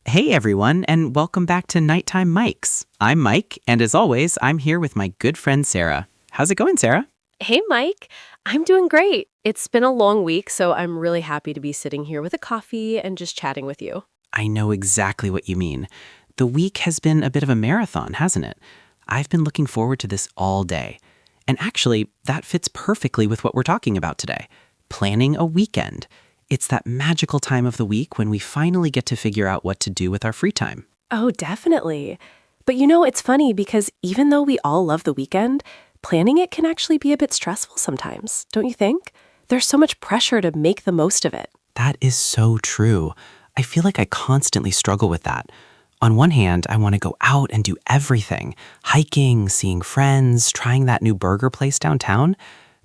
Hey everyone, and welcome back to Nighttime Mics. I'm Mike, and as always, I'm here with my good friend Sarah. How's it going, Sarah? Hey, Mike. I'm doing great. It's been a long week, so I'm really happy to be sitting here with a coffee and just chatting with you. I know exactly what you mean. The week has been a bit of a marathon, hasn't it? I've been looking forward to this all day. And actually, that fits perfectly with what we're talking about today. Planning a weekend. It's that magical time of the week when we finally get to figure out what to do with our free time. Oh, definitely. But it's funny because even though we all love the weekend, planning it can actually be a bit stressful sometimes, don't you think? There's so much pressure to make the most of it. That is so true. I feel like I constantly struggle with that. On one hand, I want to go out and do everything, hiking, seeing friends, trying that new burger place downtown.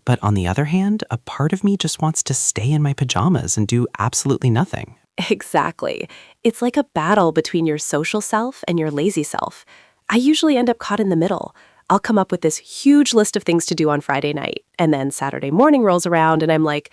But on the other hand, a part of me just wants to stay in my pajamas and do absolutely nothing. Exactly. It's like a battle between your social self and your lazy self. I usually end up caught in the middle. I'll come up with this huge list of things to do on Friday night, and then Saturday morning rolls around and I'm like,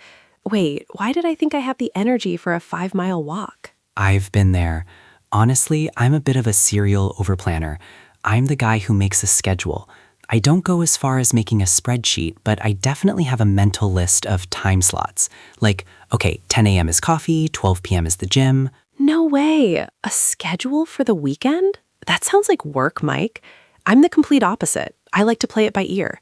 wait, why did I think I have the energy for a 5-mile walk? I've been there. Honestly, I'm a bit of a serial overplanner. I'm the guy who makes a schedule. I don't go as far as making a spreadsheet, but I definitely have a mental list of time slots. Like, okay, 10 a.m. is coffee, 12 p.m. is the gym. No way. A schedule for the weekend? That sounds like work, Mike. I'm the complete opposite. I like to play it by ear.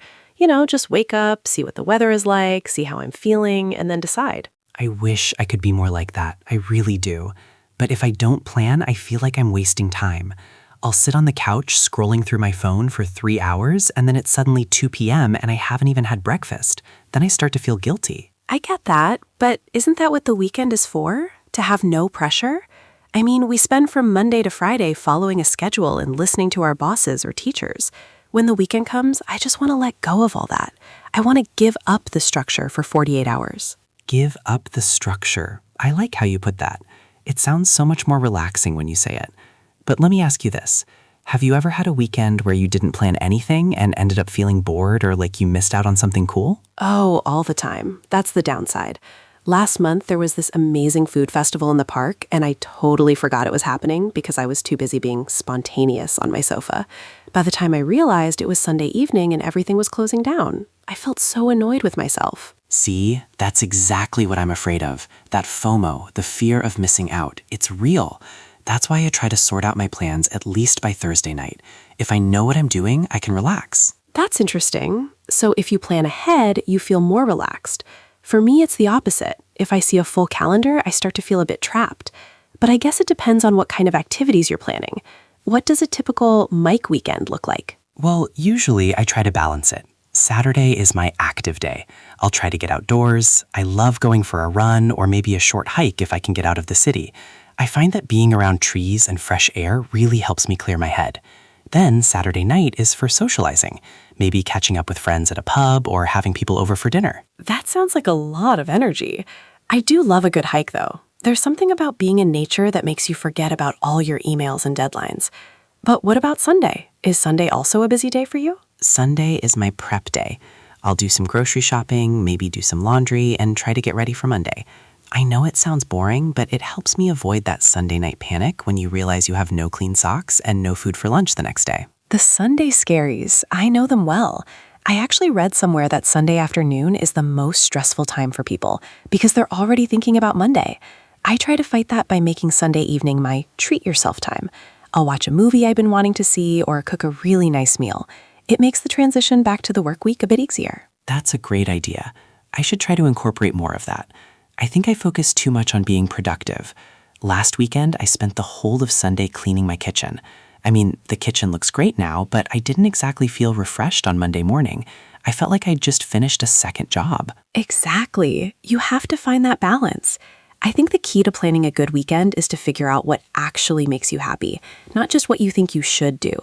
Just wake up, see what the weather is like, see how I'm feeling, and then decide. I wish I could be more like that. I really do. But if I don't plan, I feel like I'm wasting time. I'll sit on the couch scrolling through my phone for 3 hours, and then it's suddenly 2 p.m. and I haven't even had breakfast. Then I start to feel guilty. I get that, but isn't that what the weekend is for? To have no pressure? I mean, we spend from Monday to Friday following a schedule and listening to our bosses or teachers. When the weekend comes, I just want to let go of all that. I want to give up the structure for 48 hours. Give up the structure. I like how you put that. It sounds so much more relaxing when you say it. But let me ask you this. Have you ever had a weekend where you didn't plan anything and ended up feeling bored or like you missed out on something cool? Oh, all the time. That's the downside. Last month, there was this amazing food festival in the park, and I totally forgot it was happening because I was too busy being spontaneous on my sofa. By the time I realized it was Sunday evening and everything was closing down, I felt so annoyed with myself. See, that's exactly what I'm afraid of. That FOMO, the fear of missing out. It's real. That's why I try to sort out my plans at least by Thursday night. If I know what I'm doing, I can relax. That's interesting. So if you plan ahead, you feel more relaxed. For me, it's the opposite. If I see a full calendar, I start to feel a bit trapped. But I guess it depends on what kind of activities you're planning. What does a typical Mike weekend look like? Well, usually I try to balance it. Saturday is my active day. I'll try to get outdoors. I love going for a run or maybe a short hike if I can get out of the city. I find that being around trees and fresh air really helps me clear my head. Then Saturday night is for socializing, maybe catching up with friends at a pub or having people over for dinner. That sounds like a lot of energy. I do love a good hike, though. There's something about being in nature that makes you forget about all your emails and deadlines. But what about Sunday? Is Sunday also a busy day for you? Sunday is my prep day. I'll do some grocery shopping, maybe do some laundry, and try to get ready for Monday. I know it sounds boring, but it helps me avoid that Sunday night panic when you realize you have no clean socks and no food for lunch the next day. The Sunday scaries, I know them well. I actually read somewhere that Sunday afternoon is the most stressful time for people because they're already thinking about Monday. I try to fight that by making Sunday evening my treat yourself time. I'll watch a movie I've been wanting to see or cook a really nice meal. It makes the transition back to the work week a bit easier. That's a great idea. I should try to incorporate more of that. I think I focus too much on being productive. Last weekend, I spent the whole of Sunday cleaning my kitchen. I mean, the kitchen looks great now, but I didn't exactly feel refreshed on Monday morning. I felt like I'd just finished a second job. Exactly. You have to find that balance. I think the key to planning a good weekend is to figure out what actually makes you happy, not just what you think you should do.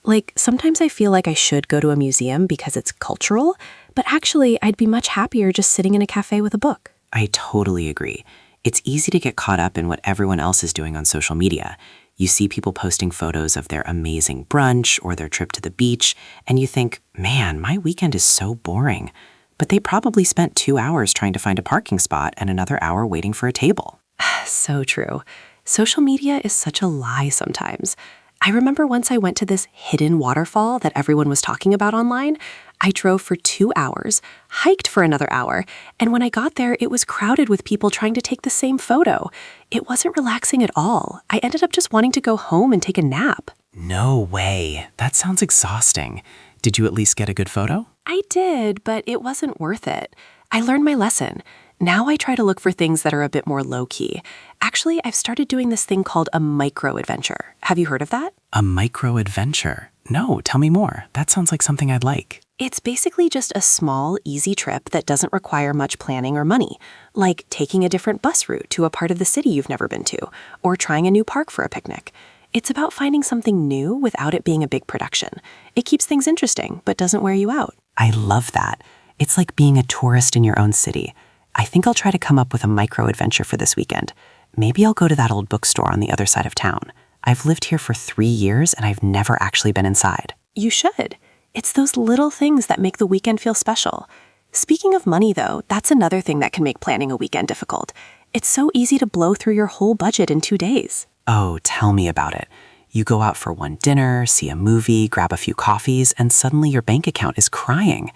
Like, sometimes I feel like I should go to a museum because it's cultural, but actually I'd be much happier just sitting in a cafe with a book. I totally agree. It's easy to get caught up in what everyone else is doing on social media. You see people posting photos of their amazing brunch or their trip to the beach, and you think, man, my weekend is so boring. but they probably spent 2 hours trying to find a parking spot and another hour waiting for a table. So true. Social media is such a lie sometimes. I remember once I went to this hidden waterfall that everyone was talking about online. I drove for 2 hours, hiked for another hour, and when I got there, it was crowded with people trying to take the same photo. It wasn't relaxing at all. I ended up just wanting to go home and take a nap. No way. That sounds exhausting. Did you at least get a good photo? I did, but it wasn't worth it. I learned my lesson. Now I try to look for things that are a bit more low-key. Actually, I've started doing this thing called a micro-adventure. Have you heard of that? A micro-adventure? No, tell me more. That sounds like something I'd like. It's basically just a small, easy trip that doesn't require much planning or money, like taking a different bus route to a part of the city you've never been to, or trying a new park for a picnic. It's about finding something new without it being a big production. It keeps things interesting, but doesn't wear you out. I love that. It's like being a tourist in your own city. I think I'll try to come up with a micro-adventure for this weekend. Maybe I'll go to that old bookstore on the other side of town. I've lived here for 3 years and I've never actually been inside. You should. It's those little things that make the weekend feel special. Speaking of money, though, that's another thing that can make planning a weekend difficult. It's so easy to blow through your whole budget in 2 days. Oh, tell me about it. You go out for one dinner, see a movie, grab a few coffees, and suddenly your bank account is crying.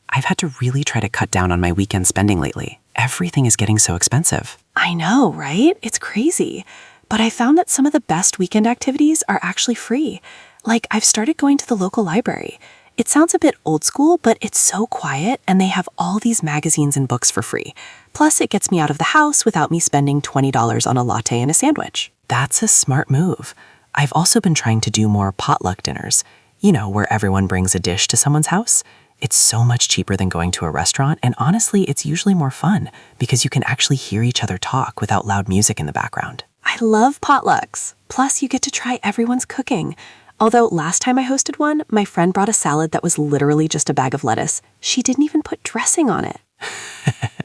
I've had to really try to cut down on my weekend spending lately. Everything is getting so expensive. I know, right? It's crazy. But I found that some of the best weekend activities are actually free. Like, I've started going to the local library. It sounds a bit old school, but it's so quiet, and they have all these magazines and books for free. Plus, it gets me out of the house without me spending $20 on a latte and a sandwich. That's a smart move. I've also been trying to do more potluck dinners. You know, where everyone brings a dish to someone's house. It's so much cheaper than going to a restaurant, and honestly, it's usually more fun because you can actually hear each other talk without loud music in the background. I love potlucks. Plus, you get to try everyone's cooking. Although last time I hosted one, my friend brought a salad that was literally just a bag of lettuce. She didn't even put dressing on it.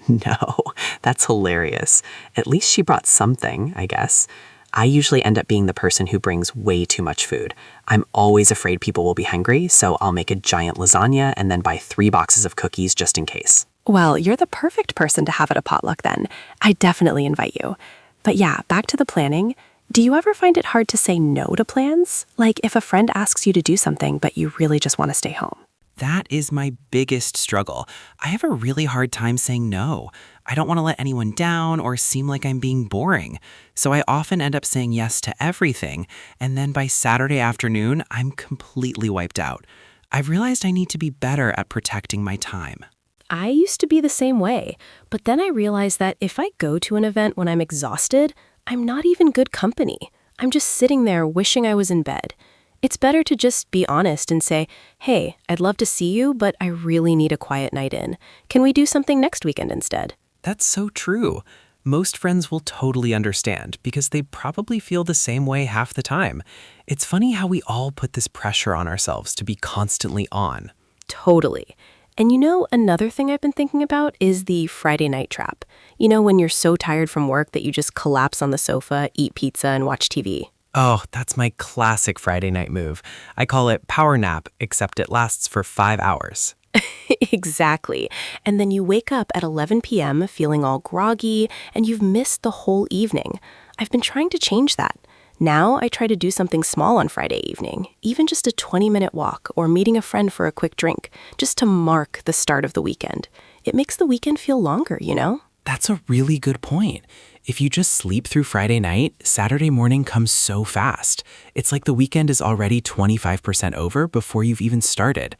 No, that's hilarious. At least she brought something, I guess. I usually end up being the person who brings way too much food. I'm always afraid people will be hungry, so I'll make a giant lasagna and then buy 3 boxes of cookies just in case. Well, you're the perfect person to have at a potluck then. I definitely invite you. But yeah, back to the planning. Do you ever find it hard to say no to plans? Like if a friend asks you to do something, but you really just want to stay home. That is my biggest struggle. I have a really hard time saying no. I don't want to let anyone down or seem like I'm being boring. So I often end up saying yes to everything, and then by Saturday afternoon, I'm completely wiped out. I've realized I need to be better at protecting my time. I used to be the same way, but then I realized that if I go to an event when I'm exhausted, I'm not even good company. I'm just sitting there wishing I was in bed. It's better to just be honest and say, hey, I'd love to see you, but I really need a quiet night in. Can we do something next weekend instead? That's so true. Most friends will totally understand because they probably feel the same way half the time. It's funny how we all put this pressure on ourselves to be constantly on. Totally. And you know, another thing I've been thinking about is the Friday night trap. You know, when you're so tired from work that you just collapse on the sofa, eat pizza, and watch TV. Oh, that's my classic Friday night move. I call it power nap, except it lasts for 5 hours. Exactly. And then you wake up at 11 p.m. feeling all groggy, and you've missed the whole evening. I've been trying to change that. Now I try to do something small on Friday evening, even just a 20-minute walk or meeting a friend for a quick drink, just to mark the start of the weekend. It makes the weekend feel longer, you know? That's a really good point. If you just sleep through Friday night, Saturday morning comes so fast. It's like the weekend is already 25% over before you've even started.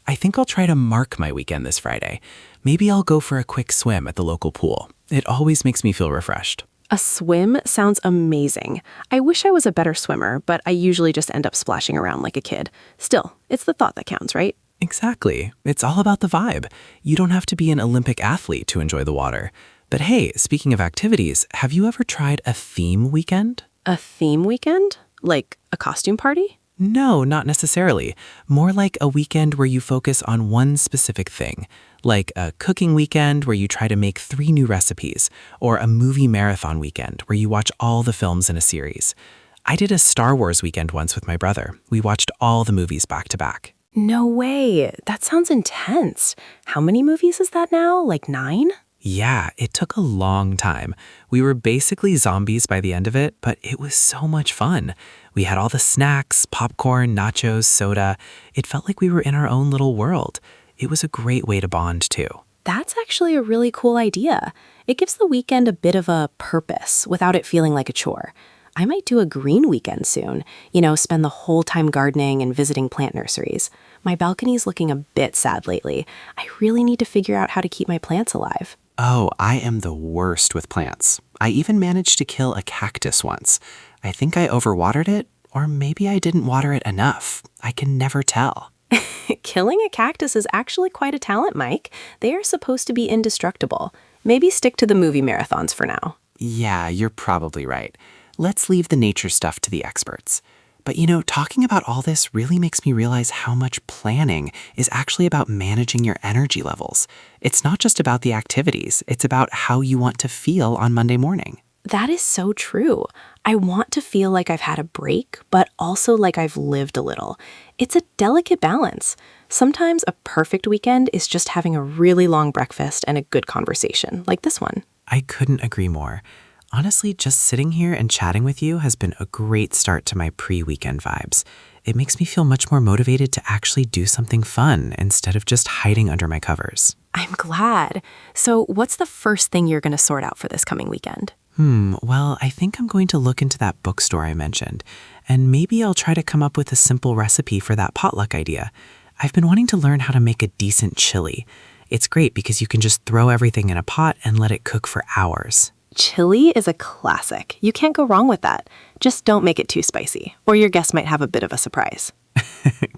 I think I'll try to mark my weekend this Friday. Maybe I'll go for a quick swim at the local pool. It always makes me feel refreshed. A swim sounds amazing. I wish I was a better swimmer, but I usually just end up splashing around like a kid. Still, it's the thought that counts, right? Exactly. It's all about the vibe. You don't have to be an Olympic athlete to enjoy the water. But hey, speaking of activities, have you ever tried a theme weekend? A theme weekend? Like a costume party? No, not necessarily. More like a weekend where you focus on one specific thing. Like a cooking weekend where you try to make 3 new recipes, or a movie marathon weekend where you watch all the films in a series. I did a Star Wars weekend once with my brother. We watched all the movies back to back. No way. That sounds intense. How many movies is that now? Like 9? Yeah, it took a long time. We were basically zombies by the end of it, but it was so much fun. We had all the snacks, popcorn, nachos, soda. It felt like we were in our own little world. It was a great way to bond, too. That's actually a really cool idea. It gives the weekend a bit of a purpose without it feeling like a chore. I might do a green weekend soon, spend the whole time gardening and visiting plant nurseries. My balcony's looking a bit sad lately. I really need to figure out how to keep my plants alive. Oh, I am the worst with plants. I even managed to kill a cactus once. I think I overwatered it, or maybe I didn't water it enough. I can never tell. Killing a cactus is actually quite a talent, Mike. They are supposed to be indestructible. Maybe stick to the movie marathons for now. Yeah, you're probably right. Let's leave the nature stuff to the experts. But talking about all this really makes me realize how much planning is actually about managing your energy levels. It's not just about the activities, it's about how you want to feel on Monday morning. That is so true. I want to feel like I've had a break, but also like I've lived a little. It's a delicate balance. Sometimes a perfect weekend is just having a really long breakfast and a good conversation, like this one. I couldn't agree more. Honestly, just sitting here and chatting with you has been a great start to my pre-weekend vibes. It makes me feel much more motivated to actually do something fun instead of just hiding under my covers. I'm glad. So, what's the first thing you're going to sort out for this coming weekend? Well, I think I'm going to look into that bookstore I mentioned, and maybe I'll try to come up with a simple recipe for that potluck idea. I've been wanting to learn how to make a decent chili. It's great because you can just throw everything in a pot and let it cook for hours. Chili is a classic. You can't go wrong with that. Just don't make it too spicy, or your guests might have a bit of a surprise.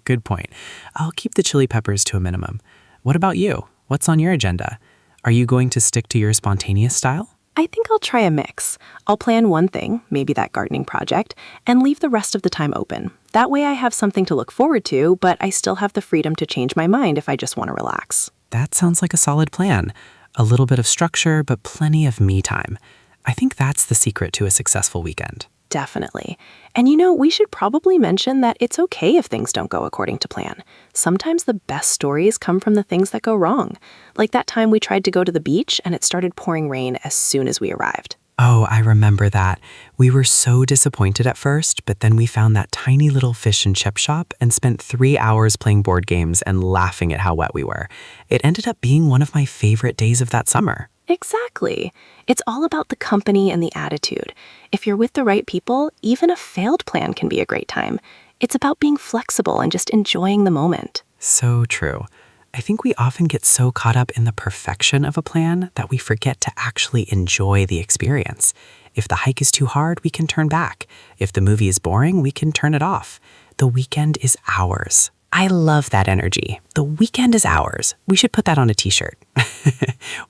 Good point. I'll keep the chili peppers to a minimum. What about you? What's on your agenda? Are you going to stick to your spontaneous style? I think I'll try a mix. I'll plan one thing, maybe that gardening project, and leave the rest of the time open. That way I have something to look forward to, but I still have the freedom to change my mind if I just want to relax. That sounds like a solid plan. A little bit of structure, but plenty of me time. I think that's the secret to a successful weekend. Definitely. And we should probably mention that it's okay if things don't go according to plan. Sometimes the best stories come from the things that go wrong. Like that time we tried to go to the beach and it started pouring rain as soon as we arrived. Oh, I remember that. We were so disappointed at first, but then we found that tiny little fish and chip shop and spent 3 hours playing board games and laughing at how wet we were. It ended up being one of my favorite days of that summer. Exactly. It's all about the company and the attitude. If you're with the right people, even a failed plan can be a great time. It's about being flexible and just enjoying the moment. So true. I think we often get so caught up in the perfection of a plan that we forget to actually enjoy the experience. If the hike is too hard, we can turn back. If the movie is boring, we can turn it off. The weekend is ours. I love that energy. The weekend is ours. We should put that on a t-shirt.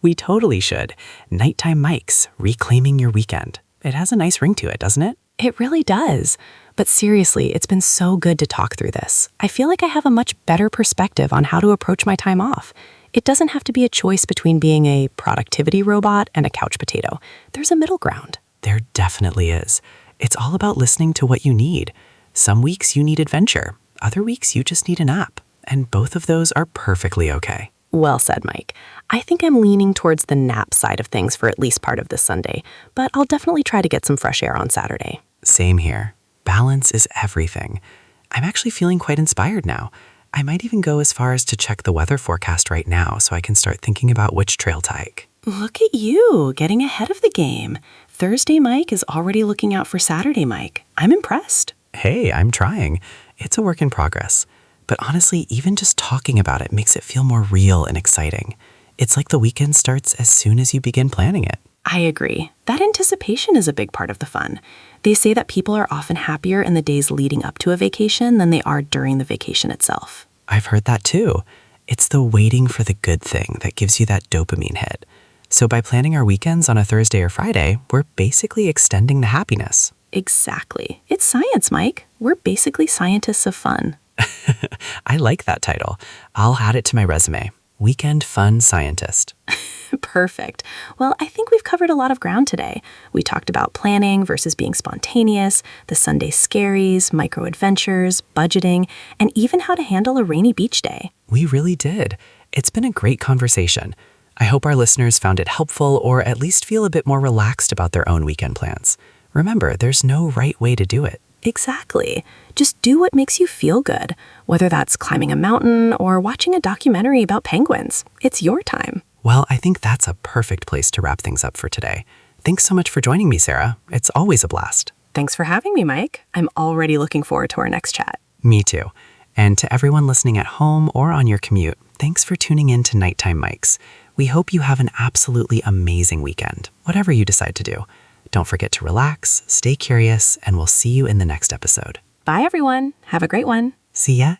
We totally should. Nighttime Mics, reclaiming your weekend. It has a nice ring to it, doesn't it? It really does. But seriously, it's been so good to talk through this. I feel like I have a much better perspective on how to approach my time off. It doesn't have to be a choice between being a productivity robot and a couch potato. There's a middle ground. There definitely is. It's all about listening to what you need. Some weeks you need adventure. Other weeks you just need a nap. And both of those are perfectly okay. Well said, Mike. I think I'm leaning towards the nap side of things for at least part of this Sunday, but I'll definitely try to get some fresh air on Saturday. Same here. Balance is everything. I'm actually feeling quite inspired now. I might even go as far as to check the weather forecast right now so I can start thinking about which trail to hike. Look at you, getting ahead of the game. Thursday Mike is already looking out for Saturday Mike. I'm impressed. Hey, I'm trying. It's a work in progress. But honestly, even just talking about it makes it feel more real and exciting. It's like the weekend starts as soon as you begin planning it. I agree. That anticipation is a big part of the fun. They say that people are often happier in the days leading up to a vacation than they are during the vacation itself. I've heard that too. It's the waiting for the good thing that gives you that dopamine hit. So by planning our weekends on a Thursday or Friday, we're basically extending the happiness. Exactly. It's science, Mike. We're basically scientists of fun. I like that title. I'll add it to my resume. Weekend Fun Scientist. Perfect. Well, I think we've covered a lot of ground today. We talked about planning versus being spontaneous, the Sunday scaries, micro adventures, budgeting, and even how to handle a rainy beach day. We really did. It's been a great conversation. I hope our listeners found it helpful or at least feel a bit more relaxed about their own weekend plans. Remember, there's no right way to do it. Exactly. Just do what makes you feel good, whether that's climbing a mountain or watching a documentary about penguins. It's your time. Well, I think that's a perfect place to wrap things up for today. Thanks so much for joining me, Sarah. It's always a blast. Thanks for having me, Mike. I'm already looking forward to our next chat. Me too. And to everyone listening at home or on your commute, thanks for tuning in to Nighttime Mics. We hope you have an absolutely amazing weekend, whatever you decide to do. Don't forget to relax, stay curious, and we'll see you in the next episode. Bye, everyone. Have a great one. See ya.